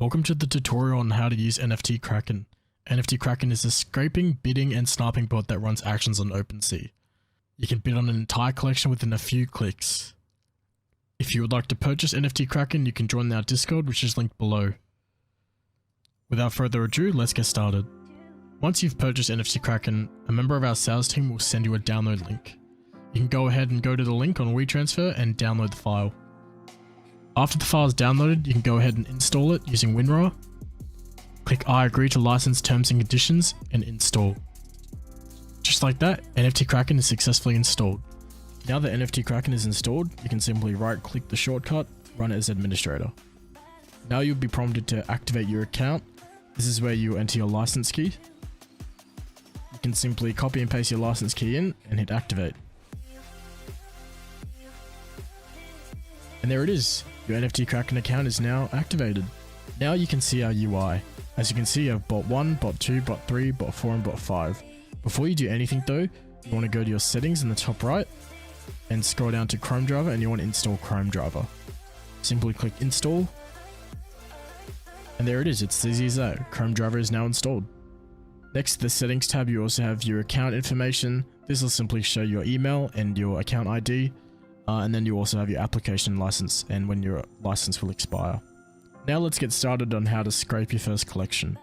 Welcome to the tutorial on how to use NFT Kraken. NFT Kraken is a scraping, bidding, and sniping bot that runs actions on OpenSea. You can bid on an entire collection within a few clicks. If you would like to purchase NFT Kraken, you can join our Discord, which is linked below. Without further ado, let's get started. Once you've purchased NFT Kraken, a member of our sales team will send you a download link. You can go ahead and go to the link on WeTransfer and download the file. After the file is downloaded, you can go ahead and install it using WinRAR. Click I agree to license terms and conditions and install. Just like that, NFT Kraken is successfully installed. Now that NFT Kraken is installed, you can simply right click the shortcut, run it as administrator. Now you'll be prompted to activate your account. This is where you enter your license key. You can simply copy and paste your license key in and hit activate. And there it is. Your NFT Kraken account is now activated. Now you can see our UI. As you can see, you have bot 1, bot 2, bot 3, bot 4, and bot 5. Before you do anything though, you want to go to your settings in the top right and scroll down to Chrome driver, and you want to install Chrome driver. Simply click install. And there it is, it's as easy as that. Chrome driver is now installed. Next to the settings tab, you also have your account information. This will simply show your email and your account ID. And then you also have your application license and when your license will expire. Now let's get started on how to scrape your first collection.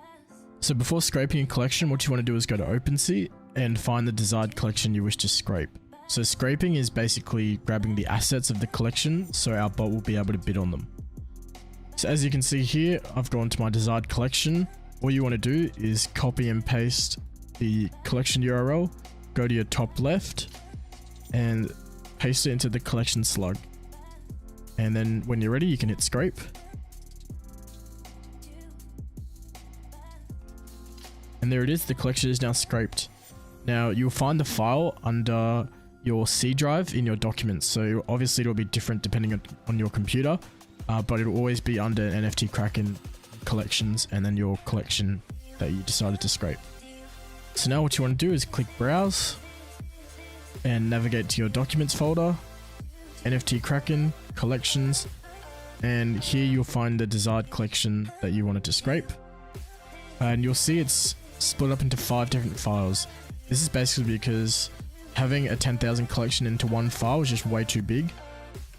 So before scraping a collection, what you want to do is go to OpenSea and find the desired collection you wish to scrape. So scraping is basically grabbing the assets of the collection, so our bot will be able to bid on them. So as you can see here, I've gone to my desired collection. All you want to do is copy and paste the collection URL, go to your top left, and paste it into the collection slug. And then when you're ready, you can hit scrape. And there it is, the collection is now scraped. Now you'll find the file under your C drive in your documents. So obviously it'll be different depending on your computer, but it'll always be under NFT Kraken collections and then your collection that you decided to scrape. So now what you want to do is click browse and navigate to your documents folder, NFT Kraken, collections, and here you'll find the desired collection that you wanted to scrape. And you'll see it's split up into 5 different files. This is basically because having a 10,000 collection into one file is just way too big.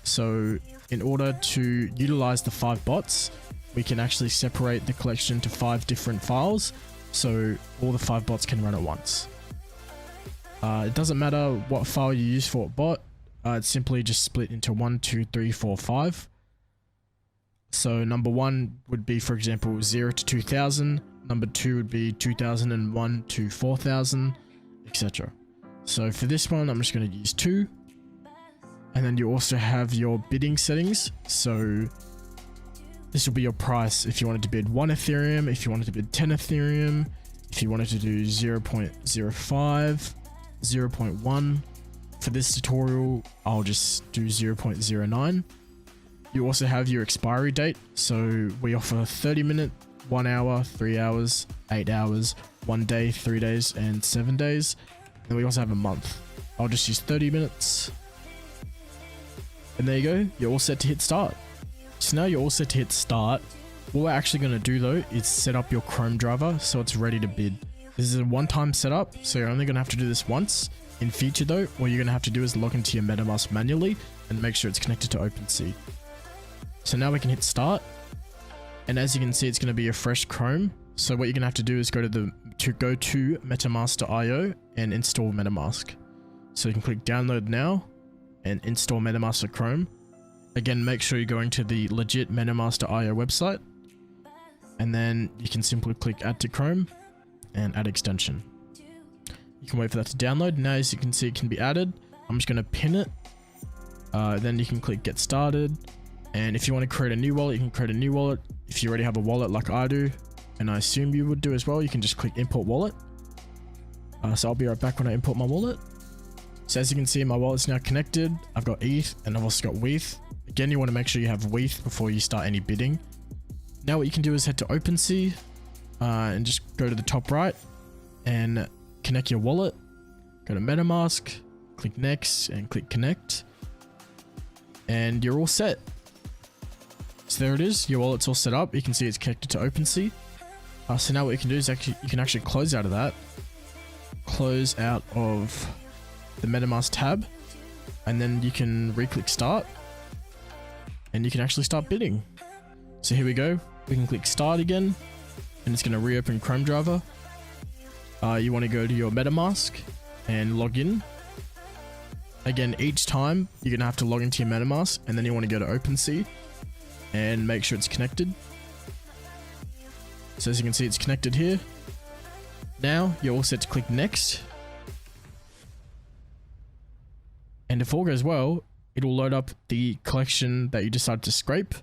So in order to utilize the 5 bots, we can actually separate the collection into 5 different files, so all the 5 bots can run at once. It doesn't matter what file you use for a bot, it's simply just split into 1, 2, 3, 4, 5. So number 1 would be, for example, 0 to 2000, number 2 would be 2001 to 4000, etc. So for this one, I'm just going to use 2. And then you also have your bidding settings. So this will be your price if you wanted to bid 1 Ethereum, if you wanted to bid 10 Ethereum, if you wanted to do 0.05, 0.1. For this tutorial, I'll just do 0.09. You also have your expiry date. So we offer 30 minute, 1 hour, 3 hours, 8 hours, 1 day, 3 days, and 7 days. And we also have a month. I'll just use 30 minutes. And there you go, you're all set to hit start. So now you're all set to hit start. What we're actually going to do though is set up your Chrome driver so it's ready to bid. This is a one-time setup, so you're only going to have to do this once. In future though, what you're going to have to do is log into your MetaMask manually and make sure it's connected to OpenSea. So now we can hit start. And as you can see, it's going to be a fresh Chrome. So what you're going to have to do is go to metamask.io and install MetaMask. So you can click download now and install MetaMask for Chrome. Again, make sure you're going to the legit metamask.io website. And then you can simply click add to Chrome and add extension. You can wait for that to download. Now as you can see, it can be added. I'm just going to pin it. Then you can click get started. And if you want to create a new wallet, you can create a new wallet. If you already have a wallet like I do, and I assume you would do as well, you can just click import wallet. So I'll be right back when I import my wallet. So as you can see, my wallet's now connected. I've got ETH and I've also got WETH. Again, you want to make sure you have WETH before you start any bidding. Now what you can do is head to OpenSea and just go to the top right and connect your wallet. Go to MetaMask, click next and click connect. And you're all set. So there it is, your wallet's all set up. You can see it's connected to OpenSea. So now what you can do is you can actually close out of that. Close out of the MetaMask tab. And then you can re-click start. And you can actually start bidding. So here we go. We can click start again. And it's going to reopen Chrome driver. You want to go to your MetaMask and log in. Again, each time you're going to have to log into your MetaMask, and then you want to go to OpenSea and make sure it's connected. So as you can see, it's connected here. Now you're all set to click next. And if all goes well, it'll load up the collection that you decided to scrape,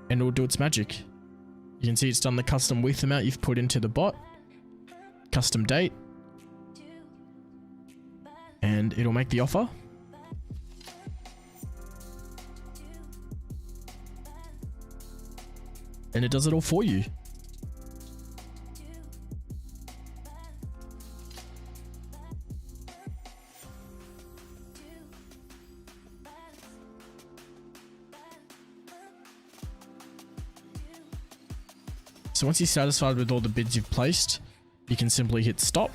and it'll do its magic. You can see it's done the custom width amount you've put into the bot, custom date, and it'll make the offer. And it does it all for you. So once you're satisfied with all the bids you've placed, you can simply hit stop,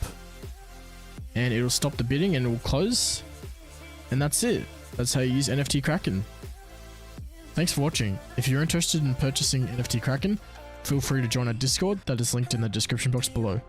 and it'll stop the bidding and it will close. And that's it. That's how you use NFT Kraken. Thanks for watching. If you're interested in purchasing NFT Kraken, feel free to join our Discord that is linked in the description box below.